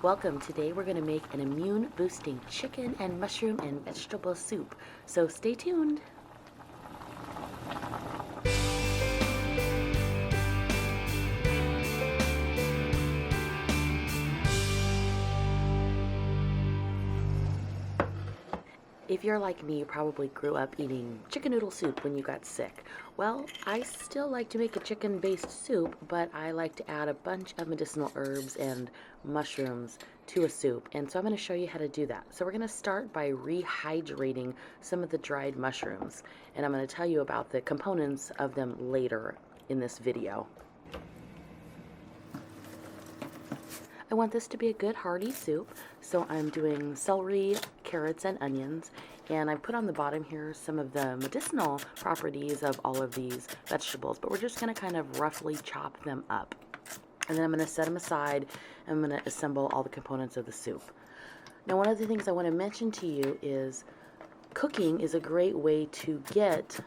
Welcome. Today we're going to make an immune boosting chicken and mushroom and vegetable soup. So stay tuned. If you're like me, you probably grew up eating chicken noodle soup when you got sick. Well, I still like to make a chicken-based soup, but I like to add a bunch of medicinal herbs and mushrooms to a soup, and so I'm going to show you how to do that. So we're going to start by rehydrating some of the dried mushrooms, and I'm going to tell you about the components of them later in this video. I want this to be a good hearty soup, so I'm doing celery, carrots, and onions, and I put on the bottom here some of the medicinal properties of all of these vegetables, but we're just going to kind of roughly chop them up. And then I'm going to set them aside, and I'm going to assemble all the components of the soup. Now, one of the things I want to mention to you is cooking is a great way to get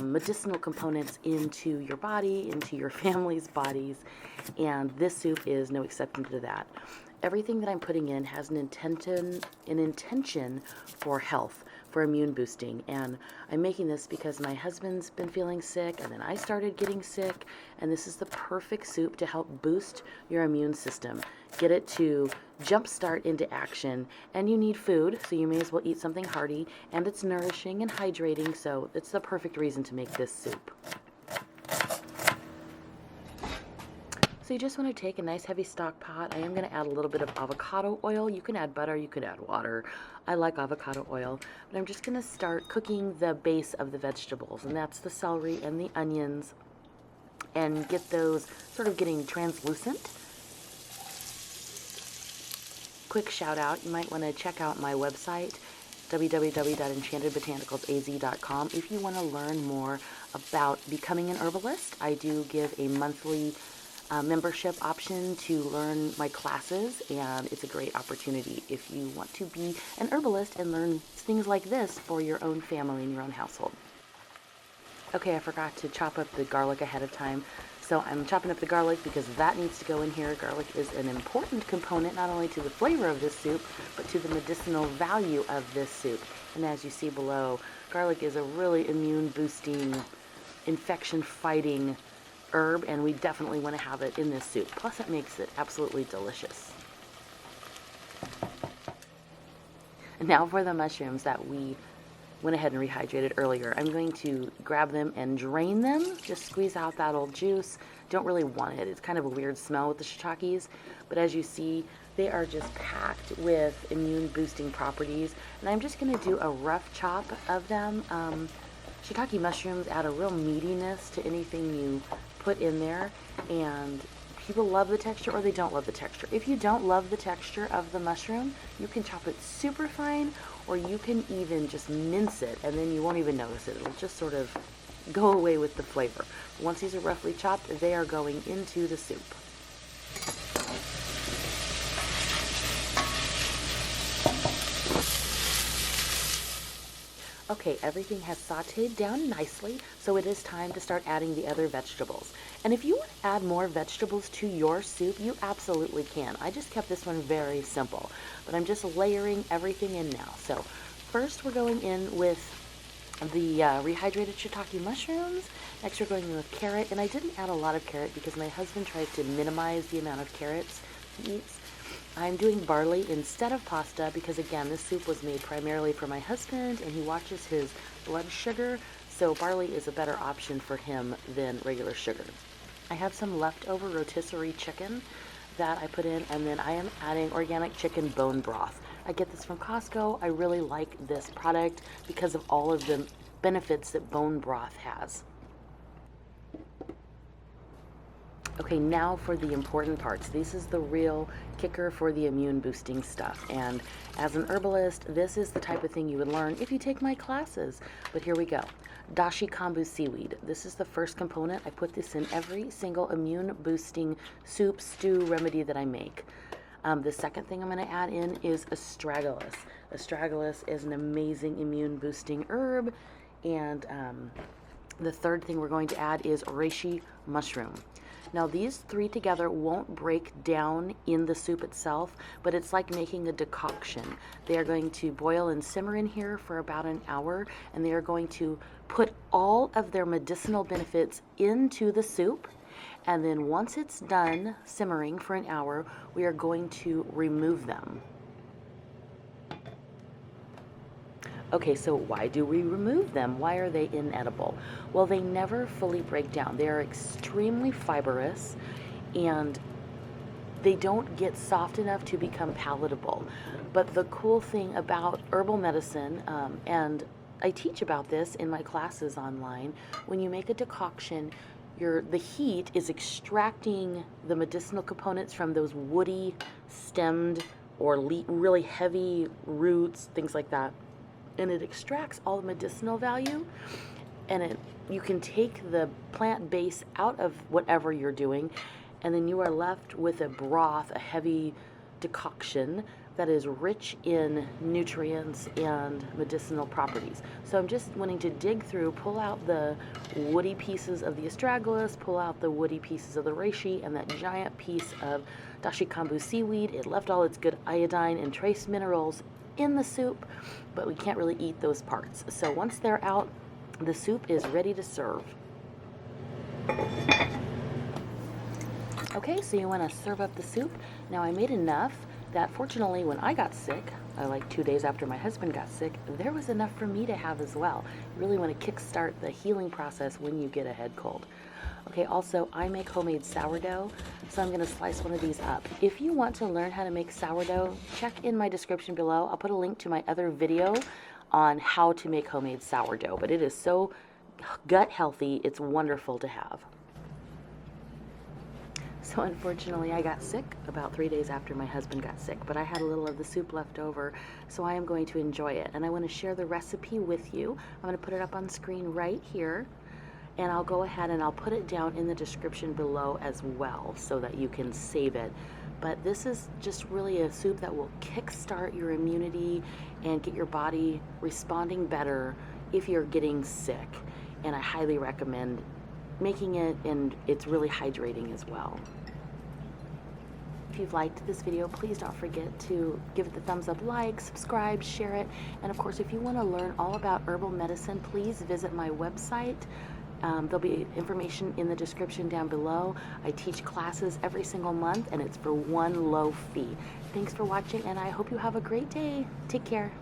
medicinal components into your body, into your family's bodies, and this soup is no exception to that. Everything that I'm putting in has an intention for health, for immune boosting, and I'm making this because my husband's been feeling sick, and then I started getting sick, and this is the perfect soup to help boost your immune system, get it to jumpstart into action. And you need food, so you may as well eat something hearty, and it's nourishing and hydrating, so it's the perfect reason to make this soup. So you just want to take a nice heavy stock pot. I am going to add a little bit of avocado oil. You can add butter, you could add water. I like avocado oil. But I'm just going to start cooking the base of the vegetables, and that's the celery and the onions, and get those sort of getting translucent. Quick shout out, you might want to check out my website, www.enchantedbotanicalsaz.com. If you want to learn more about becoming an herbalist, I do give a monthly membership option to learn my classes, and it's a great opportunity if you want to be an herbalist and learn things like this for your own family and your own household. Okay, I forgot to chop up the garlic ahead of time, so I'm chopping up the garlic because that needs to go in here. Garlic is an important component not only to the flavor of this soup, but to the medicinal value of this soup. And as you see below, garlic is a really immune boosting, infection fighting herb, and we definitely want to have it in this soup. Plus it makes it absolutely delicious. And now for the mushrooms that we went ahead and rehydrated earlier. I'm going to grab them and drain them, just squeeze out that old juice. Don't really want it. It's kind of a weird smell with the shiitakes, but as you see, they are just packed with immune boosting properties, and I'm just going to do a rough chop of them. Shiitake mushrooms add a real meatiness to anything you put in there, and people love the texture or they don't love the texture. If you don't love the texture of the mushroom, you can chop it super fine, or you can even just mince it, and then you won't even notice it. It'll just sort of go away with the flavor. Once these are roughly chopped, they are going into the soup. Okay, everything has sauteed down nicely, so it is time to start adding the other vegetables. And if you want to add more vegetables to your soup, you absolutely can. I just kept this one very simple, but I'm just layering everything in now. So first we're going in with the rehydrated shiitake mushrooms. Next we're going in with carrot, and I didn't add a lot of carrot because my husband tries to minimize the amount of carrots he eats. I'm doing barley instead of pasta because, again, this soup was made primarily for my husband, and he watches his blood sugar, so barley is a better option for him than regular sugar. I have some leftover rotisserie chicken that I put in, and then I am adding organic chicken bone broth. I get this from Costco. I really like this product because of all of the benefits that bone broth has. Okay, now for the important parts. This is the real kicker for the immune boosting stuff. And as an herbalist, this is the type of thing you would learn if you take my classes. But here we go. Dashi kombu seaweed. This is the first component. I put this in every single immune boosting soup, stew, remedy that I make. The second thing I'm going to add in is astragalus. Astragalus is an amazing immune boosting herb. And the third thing we're going to add is reishi mushroom. Now these three together won't break down in the soup itself, but it's like making a decoction. They are going to boil and simmer in here for about an hour, and they are going to put all of their medicinal benefits into the soup. And then once it's done simmering for an hour, we are going to remove them. Okay, so why do we remove them? Why are they inedible? Well, they never fully break down. They are extremely fibrous, and they don't get soft enough to become palatable. But the cool thing about herbal medicine, and I teach about this in my classes online, when you make a decoction, the heat is extracting the medicinal components from those woody, stemmed, or really heavy roots, things like that. And it extracts all the medicinal value, and you can take the plant base out of whatever you're doing, and then you are left with a broth, a heavy decoction that is rich in nutrients and medicinal properties. So I'm just wanting to dig through, pull out the woody pieces of the astragalus, pull out the woody pieces of the reishi, and that giant piece of dashi seaweed. It left all its good iodine and trace minerals in the soup, but we can't really eat those parts. So once they're out, the soup is ready to serve. Okay, so you want to serve up the soup. Now I made enough that fortunately when I got sick, like 2 days after my husband got sick, there was enough for me to have as well. You really want to kickstart the healing process when you get a head cold. Okay, also I make homemade sourdough, so I'm going to slice one of these up. If you want to learn how to make sourdough, check in my description below. I'll put a link to my other video on how to make homemade sourdough, but it is so gut healthy, it's wonderful to have. So unfortunately I got sick about 3 days after my husband got sick, but I had a little of the soup left over, so I am going to enjoy it. And I want to share the recipe with you. I'm going to put it up on screen right here, and I'll go ahead and I'll put it down in the description below as well so that you can save it. But this is just really a soup that will kickstart your immunity and get your body responding better if you're getting sick. And I highly recommend making it, and it's really hydrating as well. If you've liked this video, please don't forget to give it the thumbs up, like, subscribe, share it. And of course, if you want to learn all about herbal medicine, please visit my website. There'll be information in the description down below. I teach classes every single month, and it's for one low fee. Thanks for watching, and I hope you have a great day. Take care.